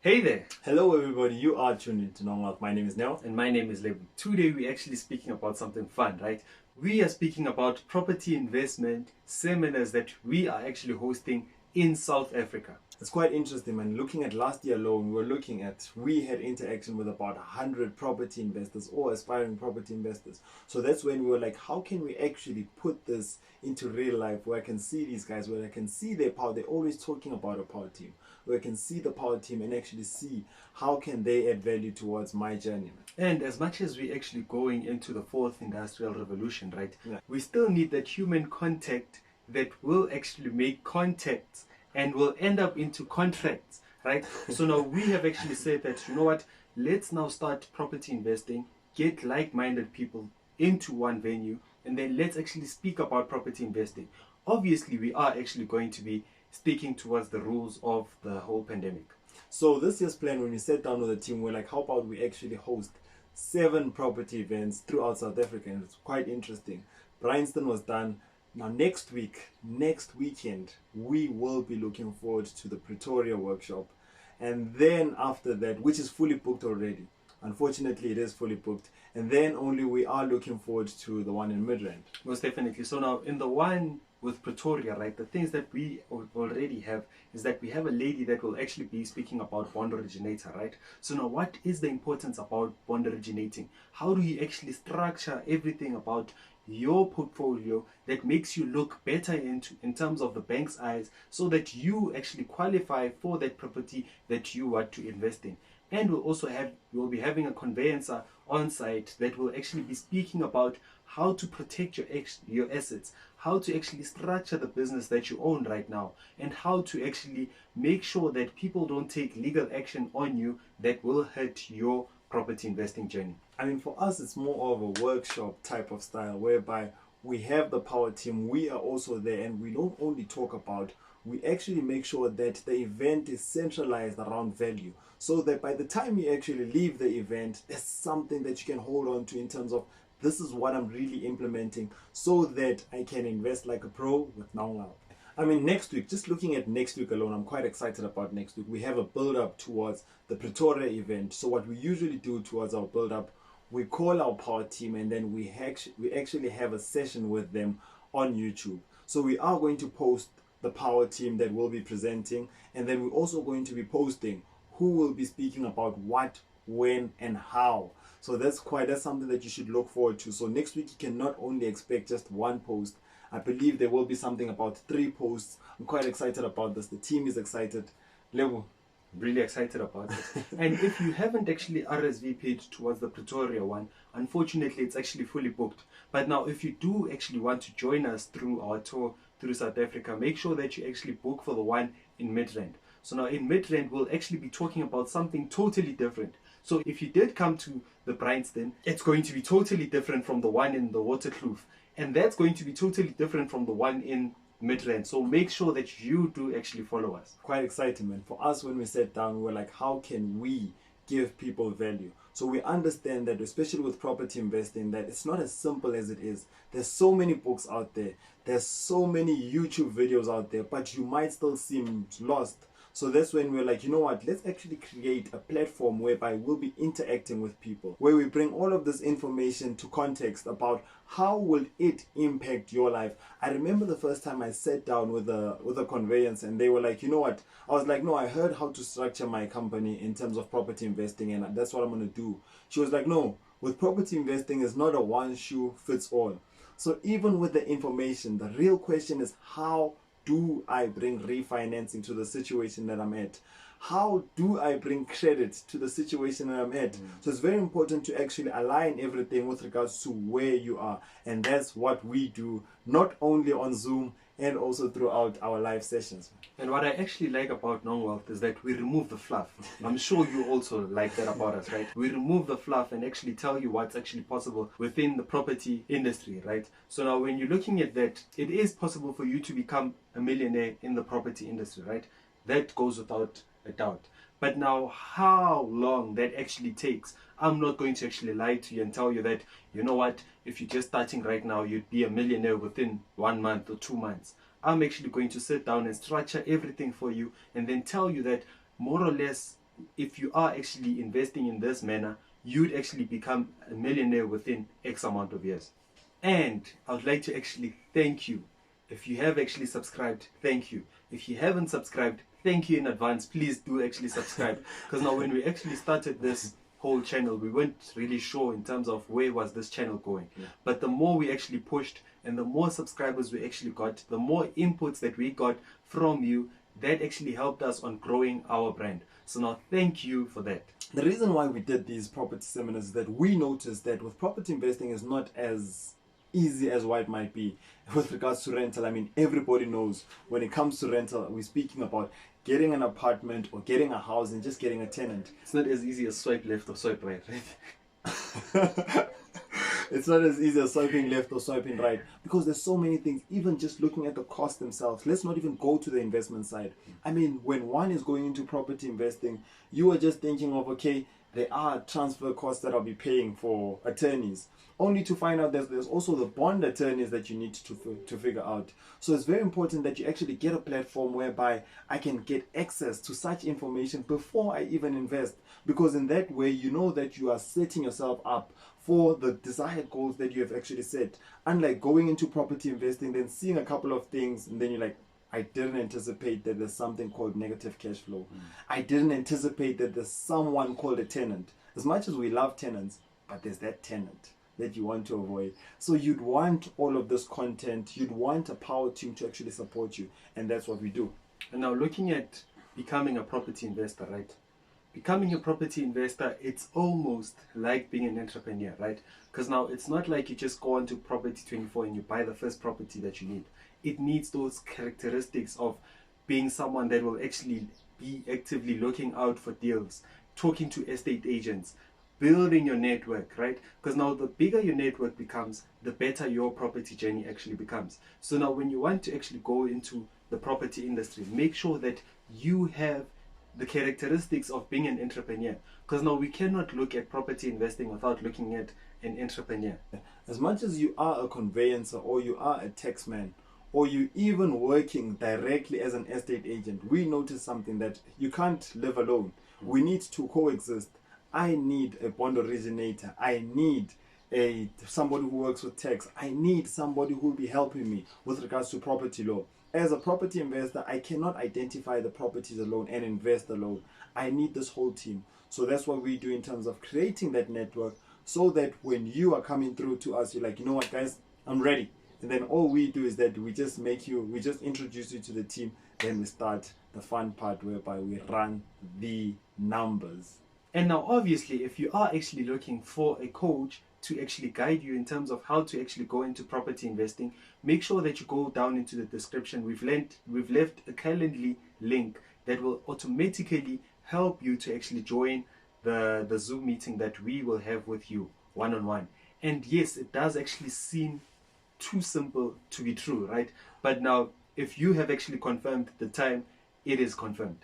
Hey there! Hello everybody, you are tuned into Nong. My name is Nell. And my name is Lebu. Today we're actually speaking about something fun, right? We are speaking about property investment seminars that we are actually hosting in South Africa. It's quite interesting, man. Looking at last year alone, we had interaction with about 100 property investors or aspiring property investors. So that's when we were like, how can we actually put this into real life where I can see these guys, where I can see their power. They're always talking about a power team, where I can see the power team and actually see how can they add value towards my journey, man. And as much as we're actually going into the fourth industrial revolution, right? Yeah. We still need that human contact that will actually make contacts and will end up into contracts, right? So now we have actually said that, you know what, let's now start property investing, get like-minded people into one venue, and then let's actually speak about property investing. Obviously, we are actually going to be sticking towards the rules of the whole pandemic. So this year's plan, when we sat down with the team, we're like, how about we actually host 7 property events throughout South Africa? And it's quite interesting. Bryanston was done. Now next weekend, we will be looking forward to the Pretoria workshop. And then after that, which is fully booked already. Unfortunately, it is fully booked. And then only we are looking forward to the one in Midrand. Most definitely. So now in the one with Pretoria, right, the things that we already have is that we have a lady that will actually be speaking about bond originator, right? So now what is the importance about bond originating? How do you actually structure everything about your portfolio that makes you look better in terms of the bank's eyes, so that you actually qualify for that property that you want to invest in? And we'll be having a conveyancer on site that will actually be speaking about how to protect your assets, how to actually structure the business that you own right now, and how to actually make sure that people don't take legal action on you that will hurt your property investing journey. I mean, for us, it's more of a workshop type of style whereby we have the power team, we are also there, and we don't only talk about, we actually make sure that the event is centralized around value, so that by the time you actually leave the event, there's something that you can hold on to in terms of, this is what I'm really implementing so that I can invest like a pro with Nong. I mean, next week, just looking at next week alone, I'm quite excited about next week. We have a build-up towards the Pretoria event. So what we usually do towards our build-up, we call our power team and then we actually have a session with them on YouTube. So we are going to post the power team that will be presenting, and then we're also going to be posting who will be speaking about what, when, and how. So that's something that you should look forward to. So next week you can not only expect just one post. I believe there will be something about 3 posts. I'm quite excited about this. The team is excited. Lebu. Really excited about it. And if you haven't actually RSVP'd towards the Pretoria one, unfortunately it's actually fully booked. But now if you do actually want to join us through our tour through South Africa, make sure that you actually book for the one in Midrand. So now in Midrand we'll actually be talking about something totally different. So if you did come to the Bryanston, it's going to be totally different from the one in the Waterkloof. And that's going to be totally different from the one in Midrand. So make sure that you do actually follow us. Quite exciting, man. For us, when we sat down, we were like, how can we give people value? So we understand that, especially with property investing, that it's not as simple as it is. There's so many books out there. There's so many YouTube videos out there, but you might still seem lost. So that's when we're like, you know what, let's actually create a platform whereby we'll be interacting with people, where we bring all of this information to context about how will it impact your life. I remember the first time I sat down with a conveyance and they were like, you know what, I was like, no, I heard how to structure my company in terms of property investing and that's what I'm going to do. She was like, no, with property investing, it's not a one shoe fits all. So even with the information, the real question is, how do I bring refinancing to the situation that I'm at? How do I bring credit to the situation that I'm at? So it's very important to actually align everything with regards to where you are. And that's what we do, not only on Zoom and also throughout our live sessions. And what I actually like about Nong Wealth is that we remove the fluff. I'm sure you also like that about us, right? We remove the fluff and actually tell you what's actually possible within the property industry, right? So now when you're looking at that, it is possible for you to become a millionaire in the property industry, right? That goes without a doubt. But now how long that actually takes, I'm not going to actually lie to you and tell you that, you know what, if you're just starting right now, you'd be a millionaire within 1 month or 2 months. I'm actually going to sit down and structure everything for you and then tell you that more or less if you are actually investing in this manner, you'd actually become a millionaire within X amount of years. And I would like to actually thank you. If you have actually subscribed, thank you. If you haven't subscribed, thank you in advance. Please do actually subscribe. Because now when we actually started this whole channel, we weren't really sure in terms of where was this channel going. But the more we actually pushed and the more subscribers we actually got, the more inputs that we got from you, that actually helped us on growing our brand. So now thank you for that. The reason why we did these property seminars is that we noticed that with property investing is not as easy as what it might be with regards to rental. I mean, everybody knows when it comes to rental, we're speaking about getting an apartment or getting a house and just getting a tenant. It's not as easy as swipe left or swipe right, right? It's not as easy as swiping left or swiping right, because there's so many things. Even just looking at the cost themselves, let's not even go to the investment side. I mean, when one is going into property investing, you are just thinking of, okay, there are transfer costs that I'll be paying for attorneys, only to find out that there's also the bond attorneys that you need to figure out. So it's very important that you actually get a platform whereby I can get access to such information before I even invest, because in that way you know that you are setting yourself up for the desired goals that you have actually set. Unlike going into property investing, then seeing a couple of things and then you're like, I didn't anticipate that there's something called negative cash flow. I didn't anticipate that there's someone called a tenant. As much as we love tenants, but there's that tenant that you want to avoid. So you'd want all of this content, you'd want a power team to actually support you, and that's what we do. And now looking at becoming a property investor, right? Becoming a property investor, it's almost like being an entrepreneur, right? Because now it's not like you just go onto Property 24 and you buy the first property that you need. It needs those characteristics of being someone that will actually be actively looking out for deals, talking to estate agents, building your network, right? Because now the bigger your network becomes, the better your property journey actually becomes. So now when you want to actually go into the property industry, make sure that you have the characteristics of being an entrepreneur, because now we cannot look at property investing without looking at an entrepreneur. As much as you are a conveyancer or you are a taxman or you even working directly as an estate agent, we notice something, that you can't live alone. We need to coexist. I need a bond originator. I need somebody who works with tax. I need somebody who will be helping me with regards to property law. As a property investor, I cannot identify the properties alone and invest alone. I need this whole team. So that's what we do in terms of creating that network, so that when you are coming through to us, you're like, you know what, guys, I'm ready. And then all we do is that we just introduce you to the team. Then we start the fun part whereby we run the numbers. And now obviously, if you are actually looking for a coach to actually guide you in terms of how to actually go into property investing, make sure that you go down into the description. We've left a Calendly link that will automatically help you to actually join the Zoom meeting that we will have with you one-on-one. And yes, it does actually seem too simple to be true, right? But now if you have actually confirmed the time, it is confirmed.